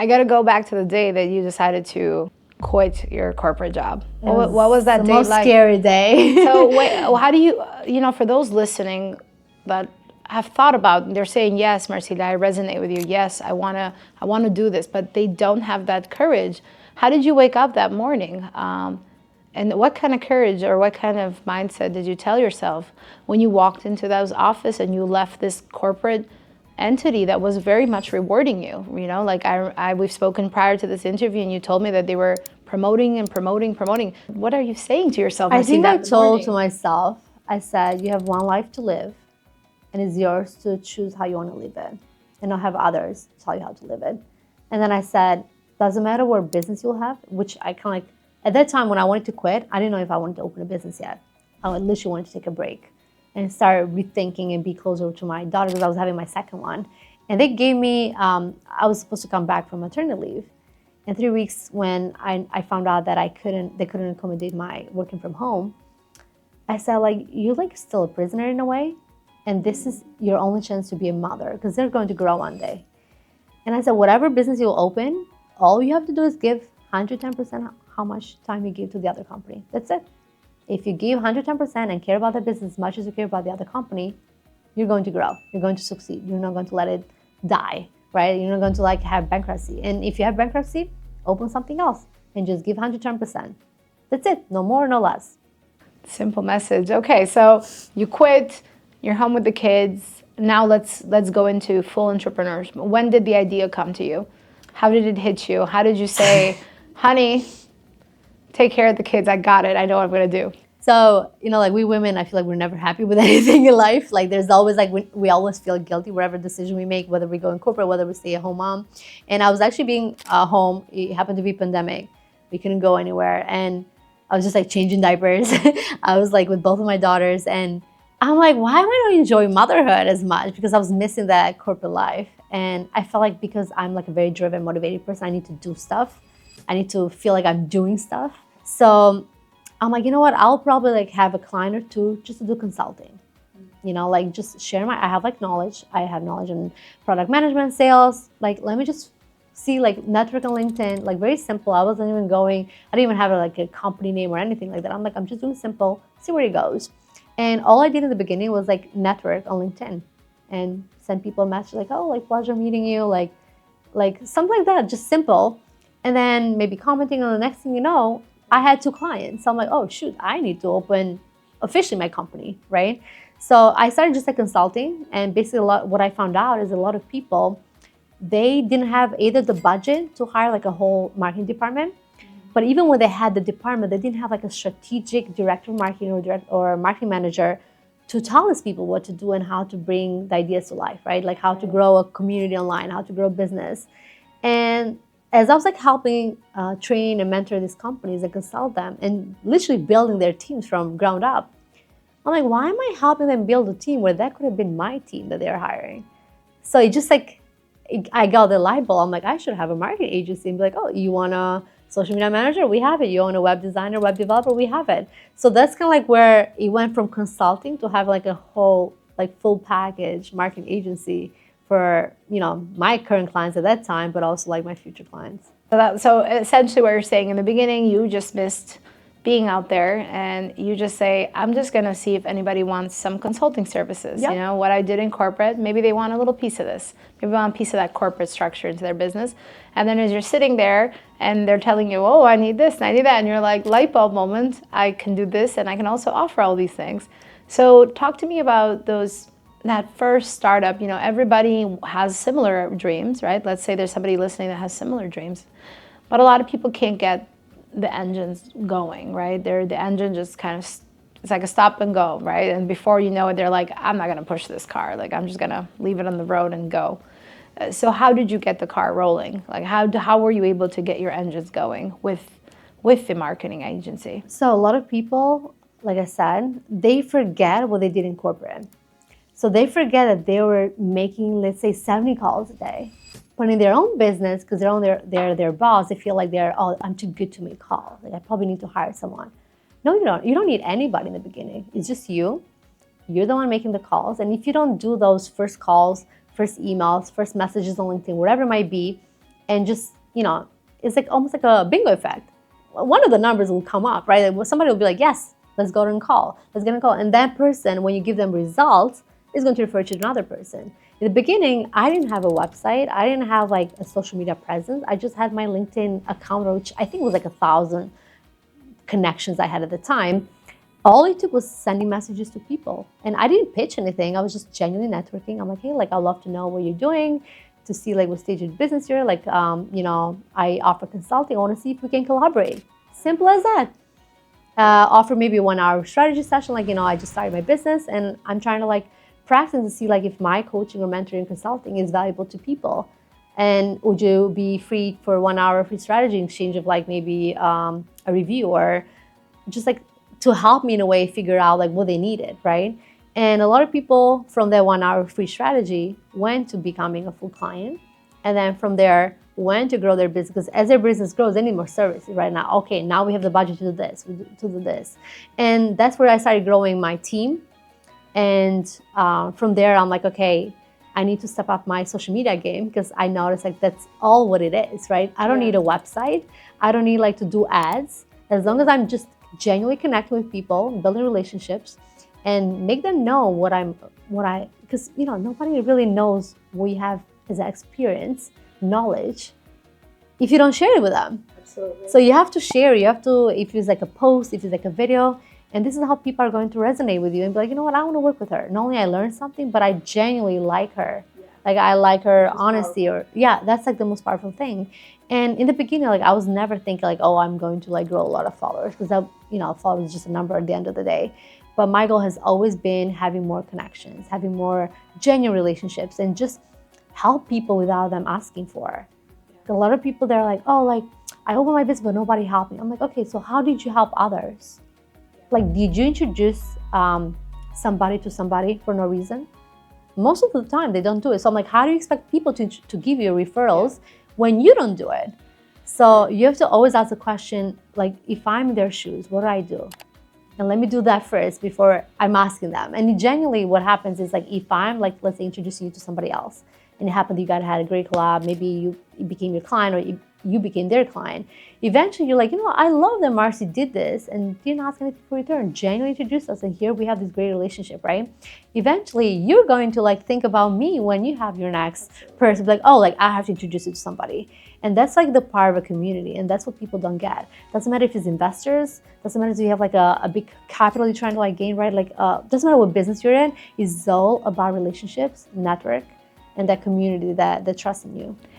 I got to go back to the day that you decided to quit your corporate job. What was that day like? The most scary day. So wait, how do you, for those listening that have thought about, they're saying, yes, Marsilda, I resonate with you. Yes, I wanna do this, but they don't have that courage. How did you wake up that morning? And what kind of courage or what kind of mindset did you tell yourself when you walked into that office and you left this corporate entity that was very much rewarding you? Like we've spoken prior to this interview, and you told me that they were promoting and promoting. What are you saying to yourself? I think I told to myself, I said, you have one life to live, and it's yours to choose how you want to live it, and not have others tell you how to live it. And then I said, doesn't matter what business you'll have, which I kind of like, at that time when I wanted to quit, I didn't know if I wanted to open a business yet. I literally wanted to take a break and start rethinking and be closer to my daughter, because I was having my second one. And they gave me, I was supposed to come back from maternity leave. In 3 weeks, when I found out that they couldn't accommodate my working from home, I said, like, you're like still a prisoner in a way, and this is your only chance to be a mother, because they're going to grow one day. And I said, whatever business you'll open, all you have to do is give 110% how much time you give to the other company. That's it. If you give 110% and care about the business as much as you care about the other company, you're going to grow. You're going to succeed. You're not going to let it die, right? You're not going to like have bankruptcy. And if you have bankruptcy, open something else and just give 110%. That's it. No more, no less. Simple message. Okay, so you quit. You're home with the kids. Now let's go into full entrepreneurship. When did the idea come to you? How did it hit you? How did you say, honey, take care of the kids. I got it. I know what I'm going to do. So, like we women, I feel like we're never happy with anything in life. Like there's always like, we always feel guilty whatever decision we make, whether we go in corporate, whether we stay at home mom. And I was actually being home. It happened to be pandemic. We couldn't go anywhere. And I was just like changing diapers. I was like with both of my daughters. And I'm like, why am I not enjoying motherhood as much? Because I was missing that corporate life. And I felt like because I'm like a very driven, motivated person, I need to do stuff. I need to feel like I'm doing stuff. So I'm like, you know what? I'll probably like have a client or two just to do consulting. Like just share I have like knowledge. I have knowledge in product management, sales. Like, let me just see like network on LinkedIn, like very simple. I didn't even have like a company name or anything like that. I'm just doing simple, see where it goes. And all I did in the beginning was like network on LinkedIn and send people a message like, oh, like pleasure meeting you, like something like that, just simple. And then maybe commenting on the next thing you know, I had 2 clients. So I'm like, oh shoot, I need to open officially my company, right? So I started just like consulting, and basically what I found out is a lot of people, they didn't have either the budget to hire like a whole marketing department, but even when they had the department, they didn't have like a strategic director of marketing or marketing manager to tell these people what to do and how to bring the ideas to life, right? Like how to grow a community online, how to grow a business. And as I was like helping train and mentor these companies and consult them and literally building their teams from ground up, I'm like, why am I helping them build a team where that could have been my team that they're hiring? So it just like, I got the light bulb. I'm like, I should have a marketing agency and be like, oh, you want a social media manager? We have it. You want a web designer, web developer? We have it. So that's kind of like where it went from consulting to have like a whole like full package marketing agency for, my current clients at that time, but also like my future clients. So essentially what you're saying, in the beginning, you just missed being out there, and you just say, I'm just going to see if anybody wants some consulting services. Yep. What I did in corporate, maybe they want a little piece of this. Maybe they want a piece of that corporate structure into their business. And then as you're sitting there and they're telling you, oh, I need this and I need that, and you're like, light bulb moment, I can do this and I can also offer all these things. So talk to me about that first startup. Everybody has similar dreams, right? Let's say there's somebody listening that has similar dreams, but a lot of people can't get the engines going, right? The engine just kind of, it's like a stop and go, right? And before you know it, they're like, I'm not gonna push this car. Like, I'm just gonna leave it on the road and go. So how did you get the car rolling? Like, how were you able to get your engines going with the marketing agency? So a lot of people, like I said, they forget what they did in corporate. So they forget that they were making, let's say, 70 calls a day. But in their own business, because they're their boss, they feel like I'm too good to make calls. Like I probably need to hire someone. No, you don't. You don't need anybody in the beginning. It's just you. You're the one making the calls. And if you don't do those first calls, first emails, first messages on LinkedIn, whatever it might be, and just, it's like almost like a bingo effect. One of the numbers will come up, right? Like, somebody will be like, yes, let's go and call. Let's get a call. And that person, when you give them results, is going to refer you to another person. In the beginning, I didn't have a website. I didn't have like a social media presence. I just had my LinkedIn account, which I think was like 1,000 connections I had at the time. All it took was sending messages to people. And I didn't pitch anything. I was just genuinely networking. I'm like, hey, like, I'd love to know what you're doing, to see like what stage of business you're. Like, I offer consulting. I want to see if we can collaborate. Simple as that. Offer maybe a 1-hour strategy session. Like, I just started my business and I'm trying to like practice and see like if my coaching or mentoring consulting is valuable to people. And would you be free for 1 hour free strategy in exchange of like maybe a review, or just like to help me in a way figure out like what they needed, right? And a lot of people from that 1 hour free strategy went to becoming a full client. And then from there, went to grow their business, because as their business grows, they need more services right now. Okay, now we have the budget to do this, to do this. And that's where I started growing my team. And from there, I'm like, okay, I need to step up my social media game, because I noticed like that's all what it is, right? I don't need a website. I don't need like to do ads. As long as I'm just genuinely connecting with people, building relationships, and make them know because nobody really knows what you have as an experience, knowledge, if you don't share it with them. Absolutely. So you have to share. You have to, if it's like a post, if it's like a video, and this is how people are going to resonate with you and be like, you know what, I want to work with her. Not only I learned something, but I genuinely like her. Yeah. Like I like her honesty, that's like the most powerful thing. And in the beginning, like I was never thinking like, oh, I'm going to like grow a lot of followers, because followers is just a number at the end of the day. But my goal has always been having more connections, having more genuine relationships, and just help people without them asking for. A lot of people, they're like, oh, like I opened my business, but nobody helped me. I'm like, okay, so how did you help others? Like, did you introduce somebody to somebody for no reason? Most of the time, they don't do it. So I'm like, how do you expect people to give you referrals when you don't do it? So you have to always ask the question, like, if I'm in their shoes, what do I do? And let me do that first before I'm asking them. And genuinely what happens is like, if I'm like, let's say introducing you to somebody else, and it happened you guys had a great collab, maybe you became your client, or you became their client. Eventually you're like, I love that Marcy did this and didn't ask anything for return, genuinely introduced us, and here we have this great relationship, right? Eventually you're going to like think about me when you have your next person, like, oh, like I have to introduce you to somebody. And that's like the part of a community, and that's what people don't get. Doesn't matter if it's investors, doesn't matter if you have like a big capital you're trying to like gain, right? Like doesn't matter what business you're in, it's all about relationships, network, and that community that trusts in you.